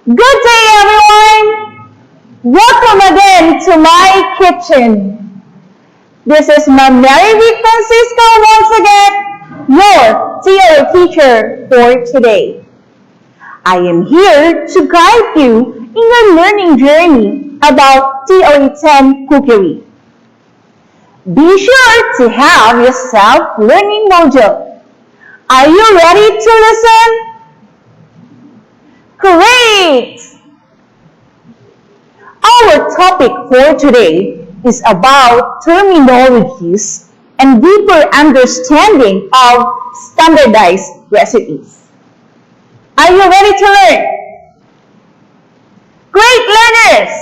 Good day, everyone! Welcome again to my kitchen. This is Ma'am Mary V. Francisco once again, your theory teacher for today. I am here to guide you in your learning journey about Theory 10 Cookery. Be sure to have yourself learning module. Are you ready to listen? Great! Our topic for today is about terminologies and deeper understanding of standardized recipes. Are you ready to learn? Great learners!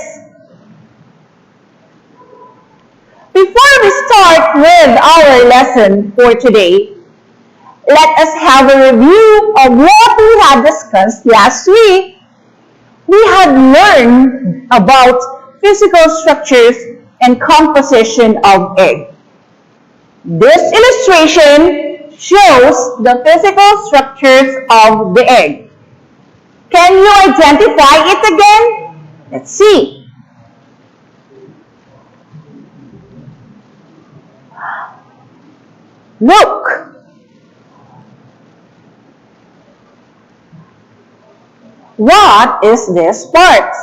Before we start with our lesson for today, let us have a review of what we had discussed last week. We had learned about physical structures and composition of egg. This illustration shows the physical structures of the egg. Can you identify it again? Let's see. Look. What is this part?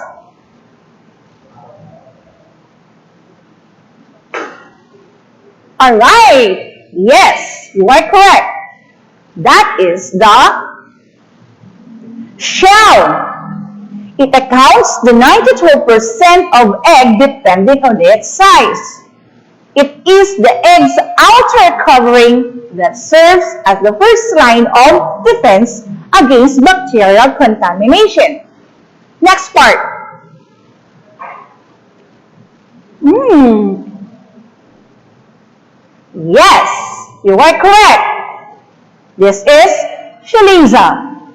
Alright, yes, you are correct. That is the shell. It accounts the 92% of egg depending on its size. It is the egg's outer covering that serves as the first line of defense against bacterial contamination. Next part. Yes, you are correct. This is chaliza.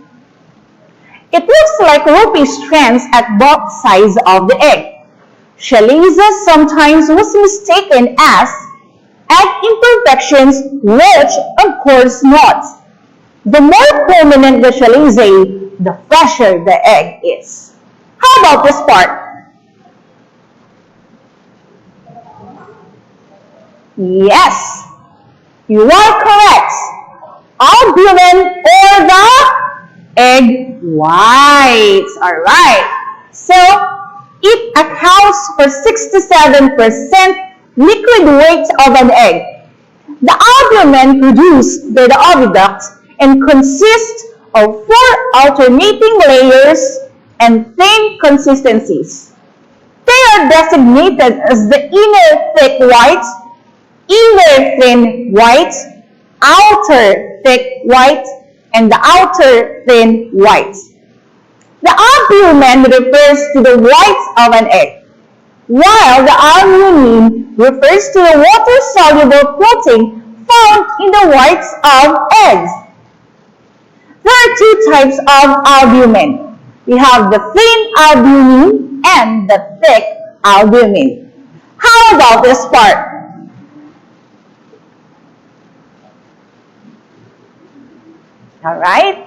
It looks like ropey strands at both sides of the egg. Chaliza sometimes was mistaken as egg imperfections, which of course not. The more prominent the chalizae, the fresher the egg is. How about this part? Yes, you are correct. Albumin or the egg whites. Alright. So, it accounts for 67% liquid weight of an egg. The albumin produced by the oviduct and consists of 4 alternating layers and thin consistencies. They are designated as the inner thick white, inner thin white, outer thick white, and the outer thin white. The albumin refers to the whites of an egg, while the albumin refers to the water-soluble protein found in the whites of eggs. There are 2 types of albumin. We have the thin albumin and the thick albumin. How about this part? Alright?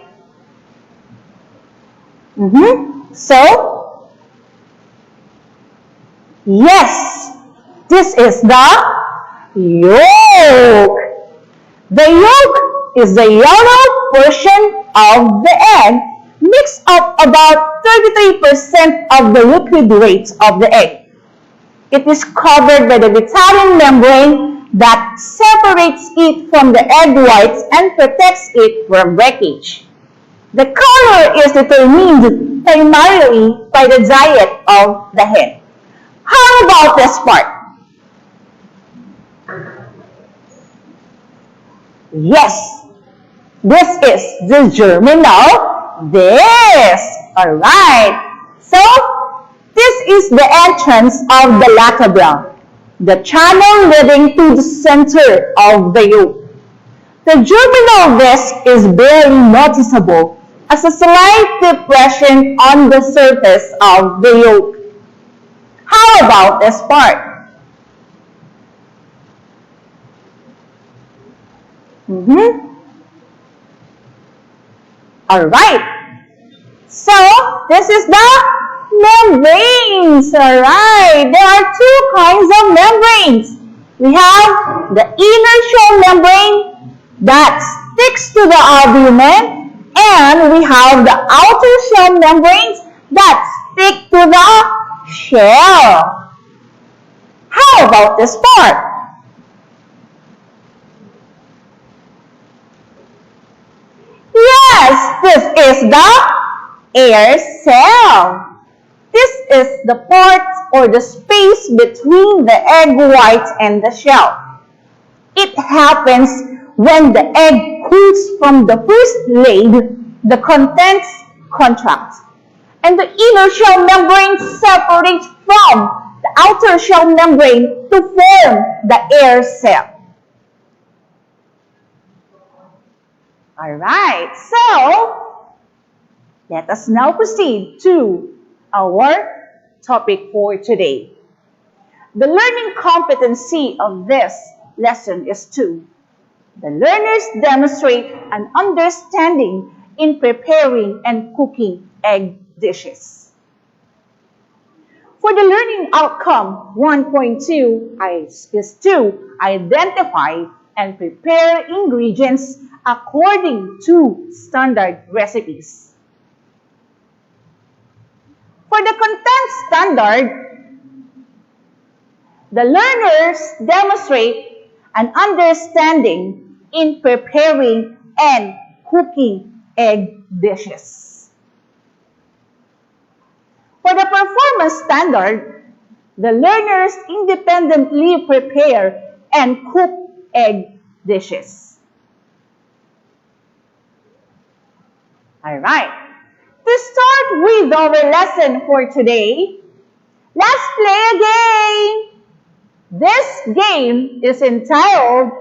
So, yes, this is the yolk. The yolk is the yellow portion of the egg, makes up about 33% of the liquid weight of the egg. It is covered by the vitelline membrane that separates it from the egg whites and protects it from breakage. The color is determined primarily by the diet of the hen. How about this part? Yes, this is the germinal disc. Alright, so this is the entrance of the latabra, the channel leading to the center of the yolk. The germinal disc is barely noticeable as a slight depression on the surface of the yolk. How about this part? Alright. So, this is the membranes. Alright, there are two kinds of membranes. We have the inner shell membrane that sticks to the albumin, and we have the outer shell membranes that stick to the shell. How about this part? Yes, this is the air cell. This is the part or the space between the egg white and the shell. It happens when the egg cools from the first laid, the contents contract, and the inner shell membrane separates from the outer shell membrane to form the air cell. Alright, so let us now proceed to our topic for today. The learning competency of this lesson is to: the learners demonstrate an understanding in preparing and cooking egg dishes. For the learning outcome 1.2 is to identify and prepare ingredients according to standard recipes. For the content standard, the learners demonstrate an understanding in preparing and cooking egg dishes. For the performance standard, the learners independently prepare and cook egg dishes. Alright, to start with our lesson for today, let's play a game. This game is entitled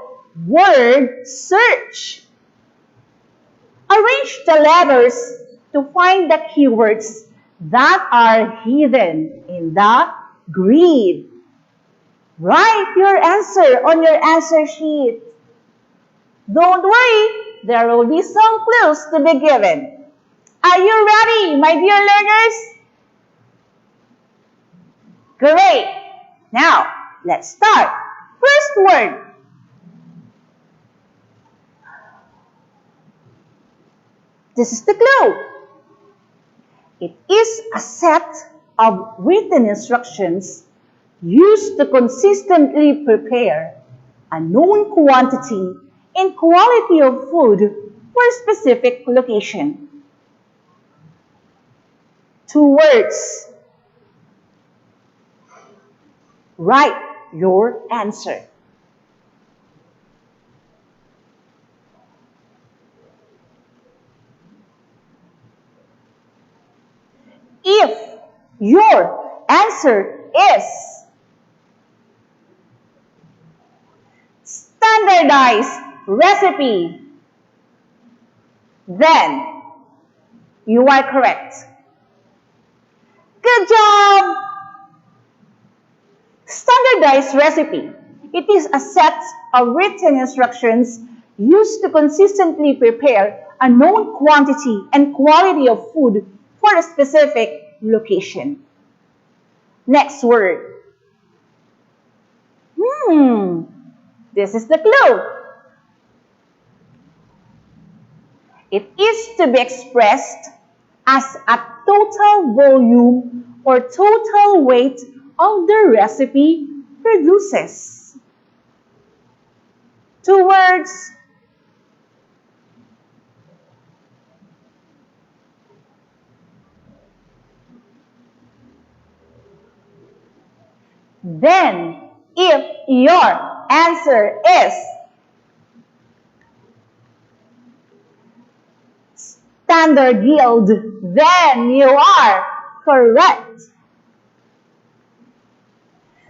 Word Search. Arrange the letters to find the keywords that are hidden in the grid. Write your answer on your answer sheet. Don't worry, there will be some clues to be given. Are you ready, my dear learners? Great! Now, let's start. First word. This is the clue. It is a set of written instructions used to consistently prepare a known quantity and quality of food for a specific location. Two words. Write your answer. If your answer is standardized recipe, then you are correct. Good job! Standardized recipe. It is a set of written instructions used to consistently prepare a known quantity and quality of food for a specific location. Next word. This is the clue. It is to be expressed as a total volume or total weight of the recipe produces. Two words. Then, if your answer is standard yield, then you are correct.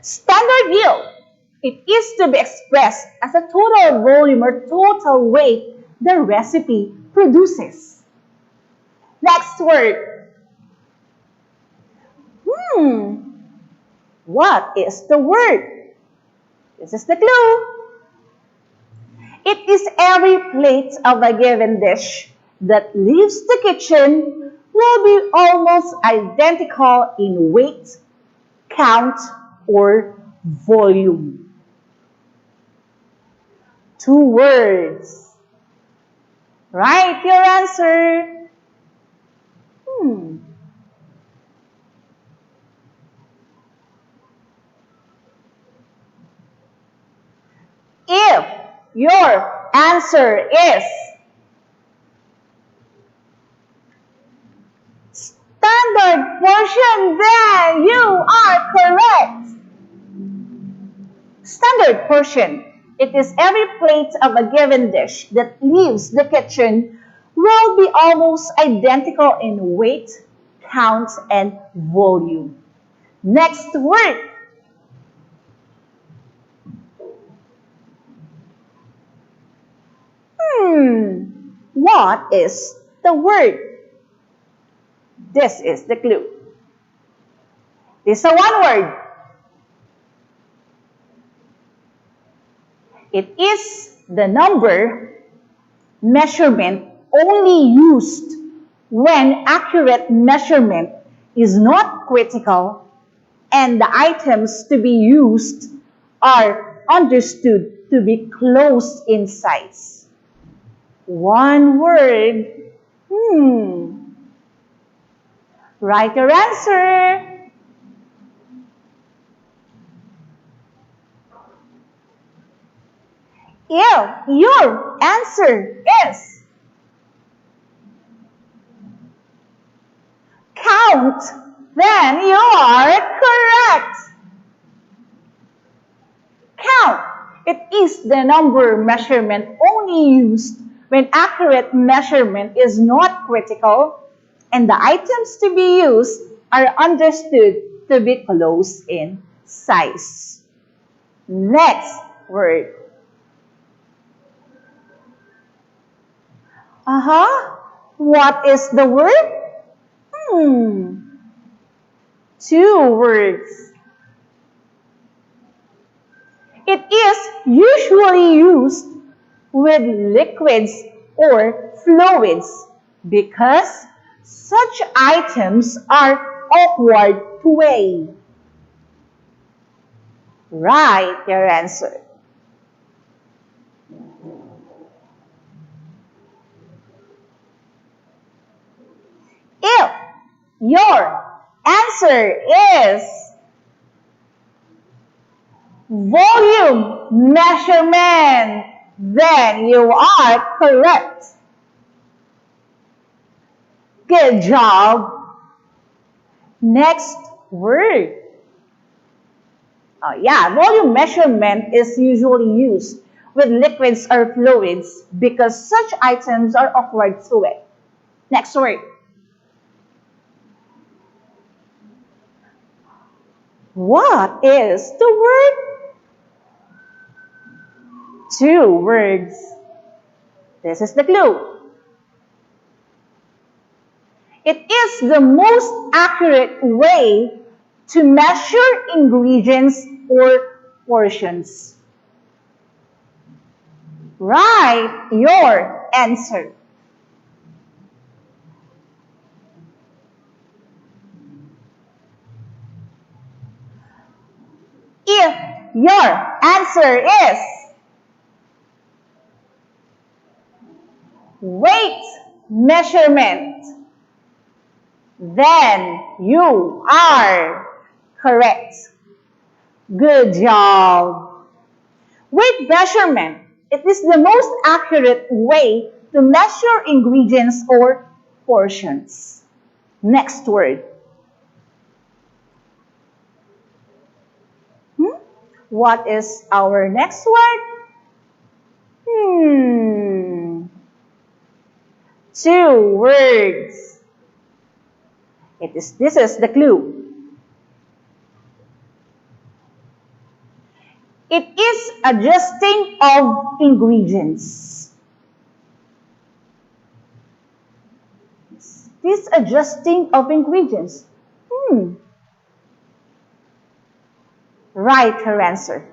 Standard yield. It is to be expressed as a total volume or total weight the recipe produces. Next word. What is the word? This is the clue. It is every plate of a given dish that leaves the kitchen will be almost identical in weight, count, or volume. 2 words. Write your answer. If your answer is standard portion, then you are correct. Standard portion. It is every plate of a given dish that leaves the kitchen will be almost identical in weight, count, and volume. Next word. What is the word? This is the clue. This is a one word. It is the number measurement only used when accurate measurement is not critical and the items to be used are understood to be close in size. One word. Write your answer. If your answer is count, then you are correct. Count. It is the number measurement only used when accurate measurement is not critical and the items to be used are understood to be close in size. Next word. What is the word? 2 words. It is usually used with liquids or fluids because such items are awkward to weigh. Write your answer. If your answer is volume measurement, then you are correct. Good job. Next word. Volume measurement is usually used with liquids or fluids because such items are awkward to weigh. Next word. What is the word? 2 words. This is the clue. It is the most accurate way to measure ingredients or portions. Write your answer. If your answer is weight measurement, then you are correct. Good job. Weight measurement. It is the most accurate way to measure ingredients or portions. Next word. What is our next word? 2 words. This is the clue. It is adjusting of ingredients. This adjusting of ingredients. Write her answer.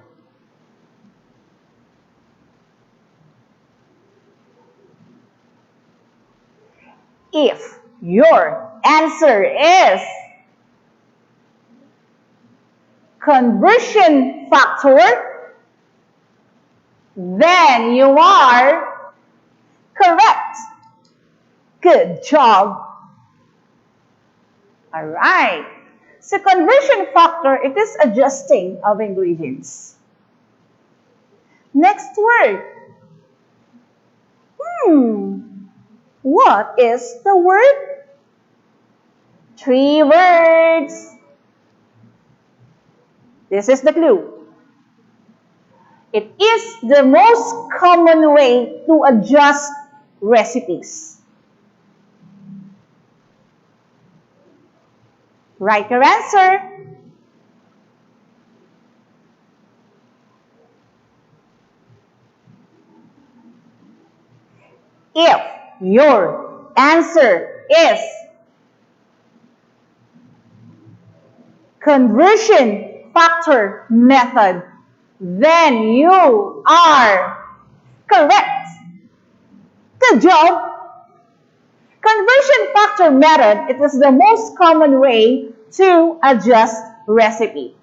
If your answer is conversion factor, then you are correct. Good job. All right. So conversion factor, it is adjusting of ingredients. Next word. What is the word? 3 words. This is the clue. It is the most common way to adjust recipes. Write your answer. If your answer is conversion factor method, then you are correct. Good job. Conversion factor method, it is the most common way to adjust recipe.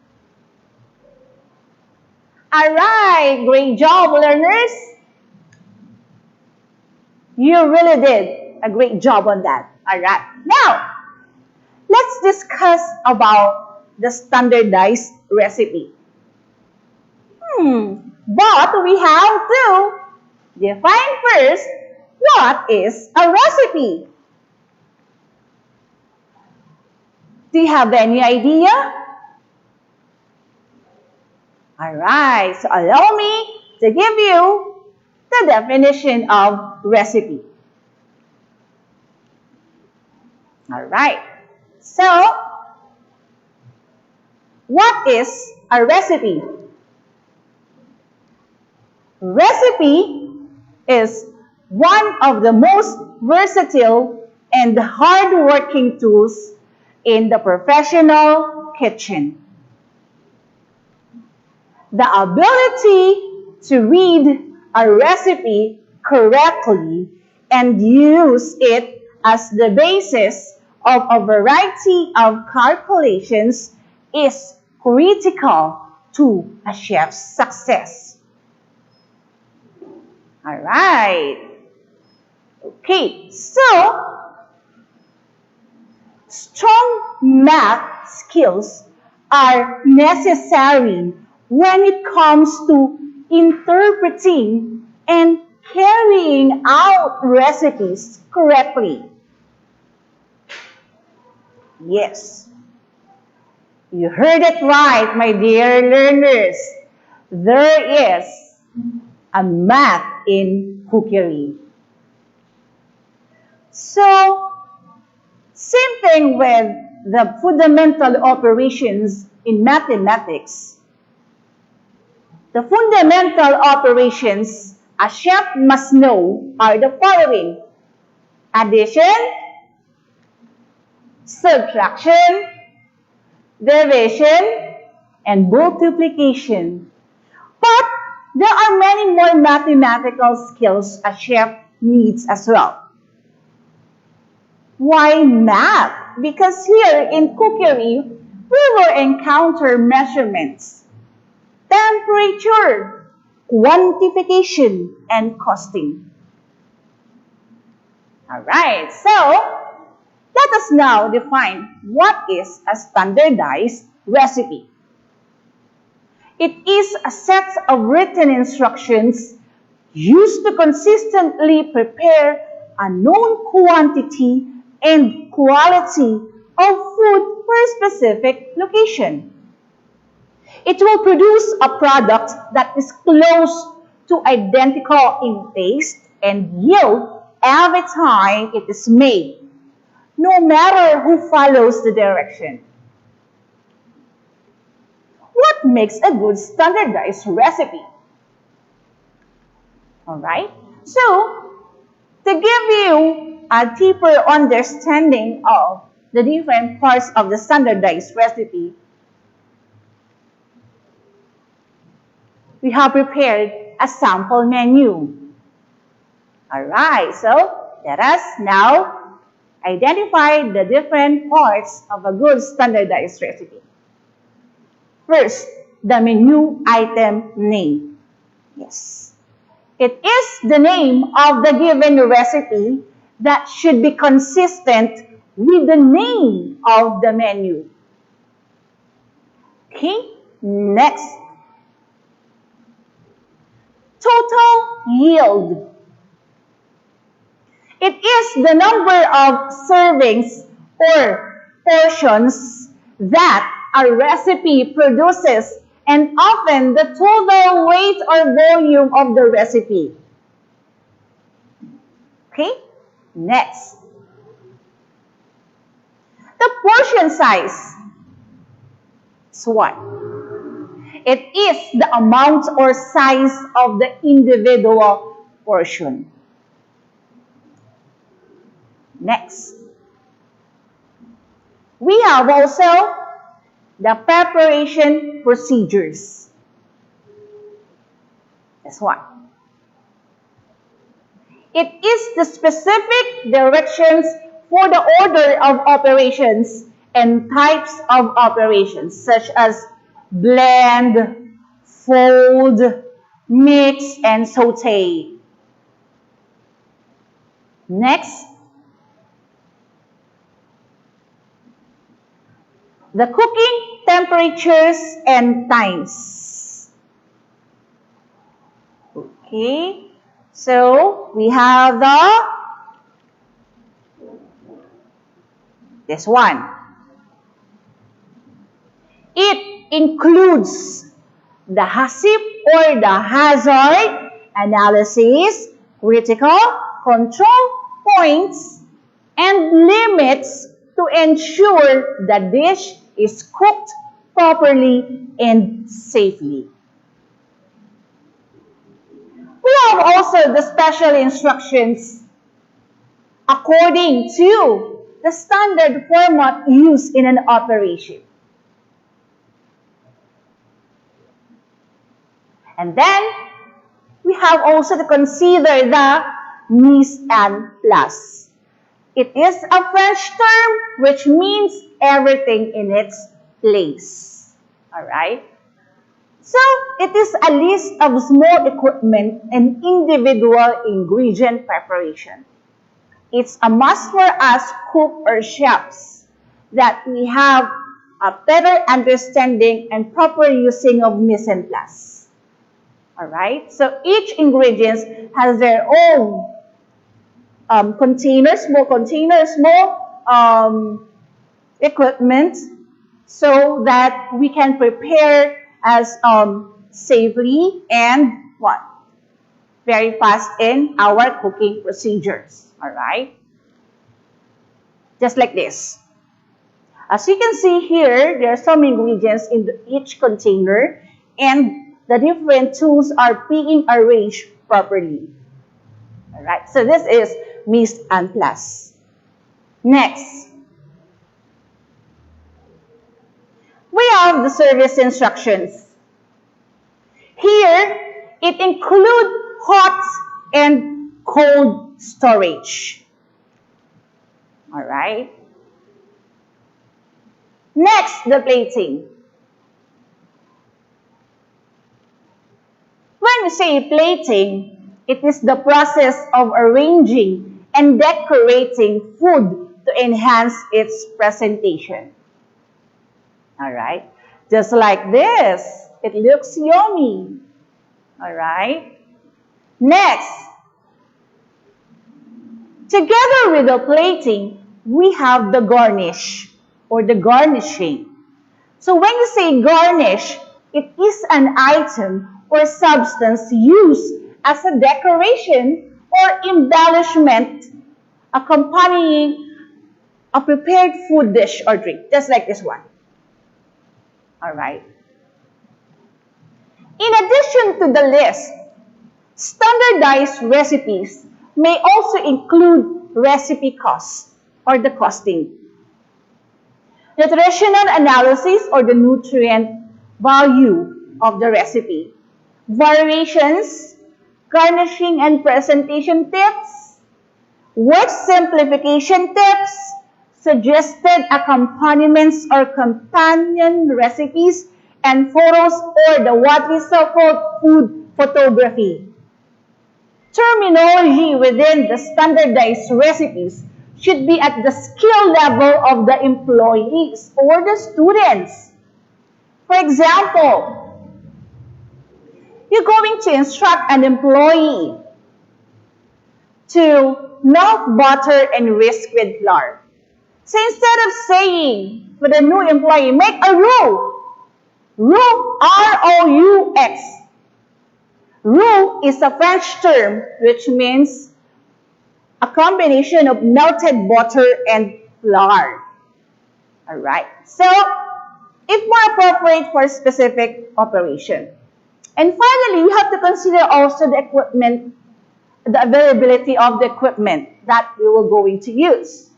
Alright, great job, learners. You really did a great job on that. Alright, now, let's discuss about the standardized recipe. But we have to define first what is a recipe. Do you have any idea? Alright, so allow me to give you the definition of recipe. Alright, so what is a recipe? Recipe is one of the most versatile and hard-working tools in the professional kitchen. The ability to read a recipe correctly and use it as the basis of a variety of calculations is critical to a chef's success. Alright. Okay, so strong math skills are necessary when it comes to interpreting and carrying out recipes correctly. Yes, you heard it right, my dear learners. There is a math in cookery. So, same thing with the fundamental operations in mathematics. The fundamental operations a chef must know are the following: addition, subtraction, division, and multiplication. But there are many more mathematical skills a chef needs as well. Why math? Because here in cookery, we will encounter measurements, temperature, quantification, and costing. Alright, so let us now define what is a standardized recipe. It is a set of written instructions used to consistently prepare a known quantity and quality of food for a specific location. It will produce a product that is close to identical in taste and yield every time it is made, no matter who follows the direction. What makes a good standardized recipe? Alright, so to give you a deeper understanding of the different parts of the standardized recipe, we have prepared a sample menu. Alright, so let us now Identify the different parts of a good standardized recipe. First, the menu item name. Yes. It is the name of the given recipe that should be consistent with the name of the menu. Okay, next. Total yield. It is the number of servings or portions that a recipe produces, and often the total weight or volume of the recipe. Okay, next. The portion size is what? It is the amount or size of the individual portion. Next. We have also the preparation procedures. That's what? It is the specific directions for the order of operations and types of operations, such as blend, fold, mix, and saute. Next, the cooking temperatures and times. Okay, so we have this one. It includes the HACCP or the hazard analysis, critical control points, and limits to ensure the dish is cooked properly and safely. We have also the special instructions according to the standard format used in an operation. And then, we have also to consider the mise en place. It is a French term which means everything in its place. Alright? So, it is a list of small equipment and individual ingredient preparation. It's a must for us cook or chefs that we have a better understanding and proper using of mise en place. Alright, so each ingredient has their own containers, small equipment, so that we can prepare as safely and what? Very fast in our cooking procedures. Alright, just like this. As you can see here, there are some ingredients in each container, and the different tools are being arranged properly. Alright, so this is mise en place. Next, we have the service instructions. Here, it includes hot and cold storage. Alright. Next, the plating. When we say plating, it is the process of arranging and decorating food to enhance its presentation. Alright? Just like this. It looks yummy. Alright? Next, together with the plating, we have the garnish or the garnishing. So when you say garnish, it is an item or substance used as a decoration or embellishment accompanying a prepared food dish or drink, just like this one. Alright. In addition to the list, standardized recipes may also include recipe costs or the costing, nutritional analysis or the nutrient value of the recipe, variations, garnishing and presentation tips, Word simplification tips, suggested accompaniments or companion recipes, and photos, or the what we so-called food photography. Terminology within the standardized recipes should be at the skill level of the employees or the students. For example, you're going to instruct an employee to melt butter and whisk with flour. So instead of saying for the new employee, make a roux, R-O-U-X. Roux is a French term which means a combination of melted butter and flour. Alright, so if more appropriate for a specific operation. And finally, you have to consider also the equipment, the availability of the equipment that we will going to use.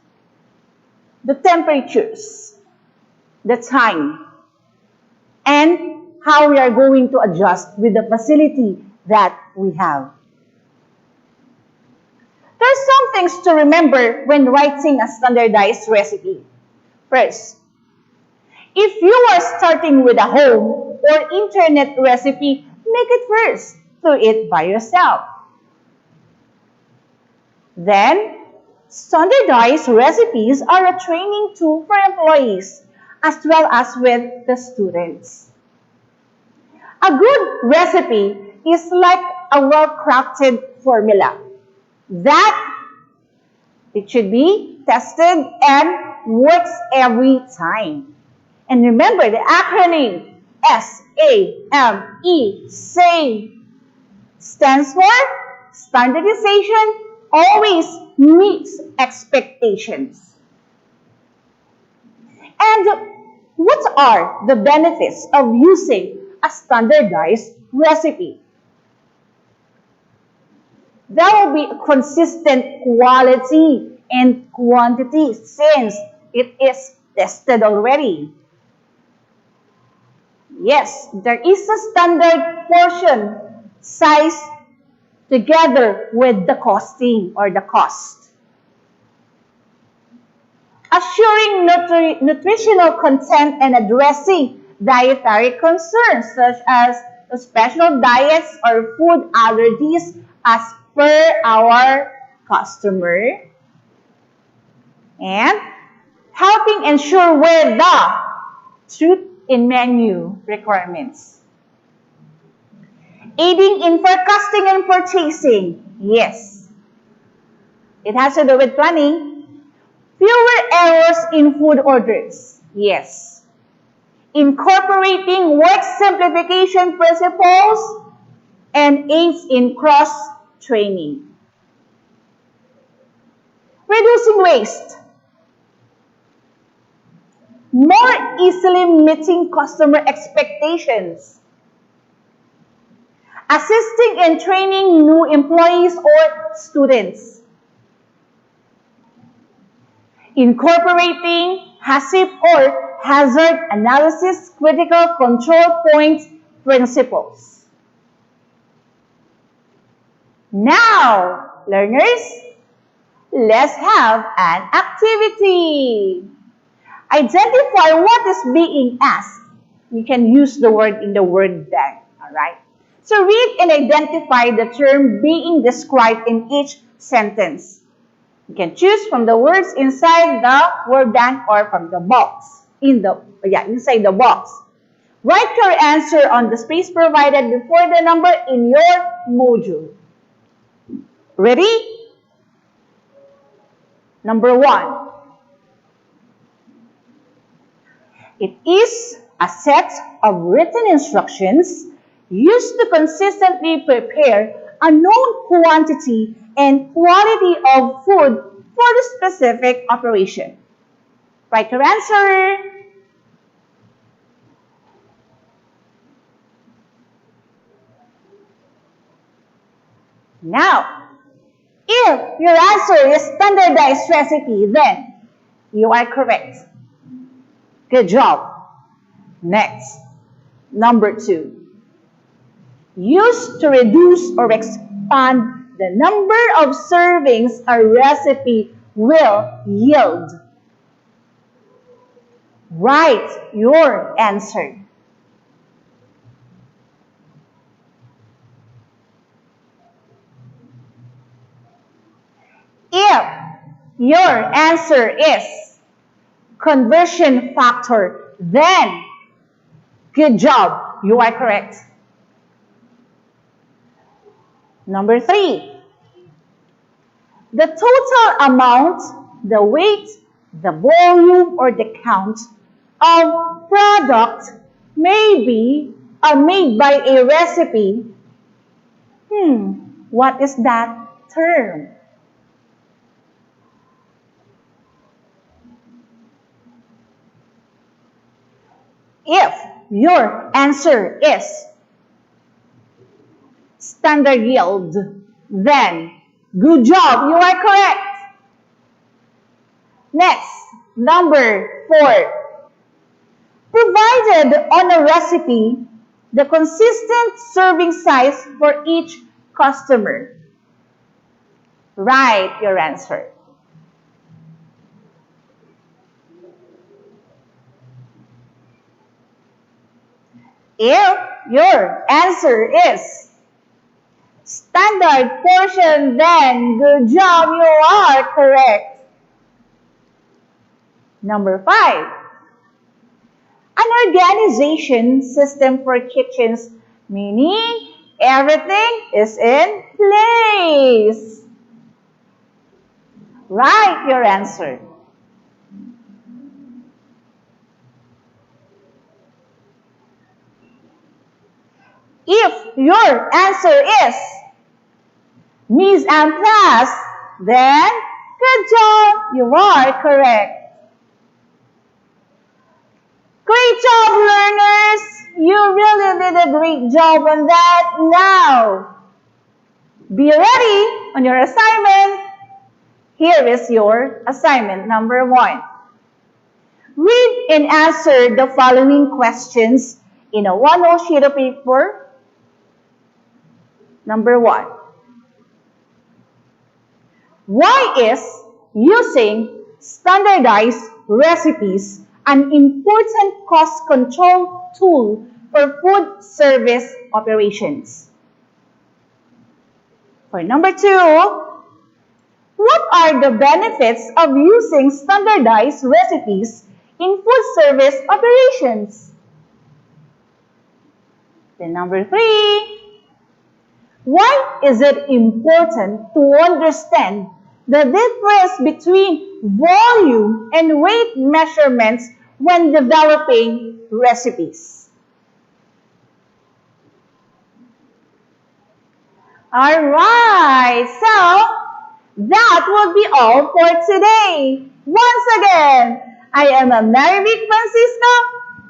The temperatures, the time, and how we are going to adjust with the facility that we have. There's some things to remember when writing a standardized recipe. First, if you are starting with a home or internet recipe, make it first. Do it by yourself. Then, standardized recipes are a training tool for employees as well as with the students. A good recipe is like a well-crafted formula that it should be tested and works every time. And remember the acronym SAME, SAME, stands for standardization always meets expectations. And what are the benefits of using a standardized recipe? There will be a consistent quality and quantity since it is tested already. Yes, there is a standard portion size together with the costing or the cost. Assuring nutritional content and addressing dietary concerns such as special diets or food allergies as per our customer. And helping ensure with the truth in menu requirements. Aiding in forecasting and purchasing. Yes. It has to do with planning. Fewer errors in food orders. Yes. Incorporating work simplification principles and aids in cross-training. Reducing waste. More easily meeting customer expectations. Assisting in training new employees or students. Incorporating HACCP or Hazard Analysis Critical Control Point principles. Now, learners, let's have an activity. Identify what is being asked. You can use the word in the word bank, alright? So read and identify the term being described in each sentence. You can choose from the words inside the word bank or from the box. Inside the box. Write your answer on the space provided before the number in your module. Ready? Number 1. It is a set of written instructions used to consistently prepare a known quantity and quality of food for the specific operation. Write your answer. Now, if your answer is standardized recipe, then you are correct. Good job. Next, number 2. Used to reduce or expand the number of servings a recipe will yield? Write your answer. If your answer is conversion factor, then good job, you are correct. Number 3, the total amount, the weight, the volume, or the count of product may be made by a recipe. What is that term? If your answer is standard yield, then good job, you are correct. Next, number 4. Provided on a recipe the consistent serving size for each customer. Write your answer. If your answer is standard portion, then good job, you are correct. Number 5. An organization system for kitchens, meaning everything is in place. Write your answer. If your answer is mise en place, then good job, you are correct. Great job, learners! You really did a great job on that. Now, be ready on your assignment. Here is your assignment number 1. Read and answer the following questions in a 1-0 sheet of paper. Number 1. Why is using standardized recipes an important cost control tool for food service operations? For number 2, what are the benefits of using standardized recipes in food service operations? Then number 3, why is it important to understand the difference between volume and weight measurements when developing recipes? Alright, so that will be all for today. Once again, I am a Mary Vic Francisco,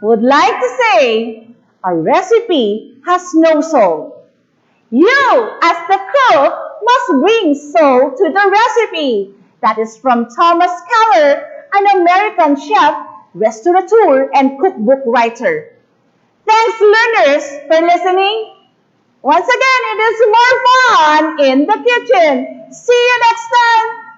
would like to say, a recipe has no soul. You, as the cook, must bring soul to the recipe. That is from Thomas Keller, an American chef, restaurateur, and cookbook writer. Thanks, learners, for listening. Once again, it is more fun in the kitchen. See you next time.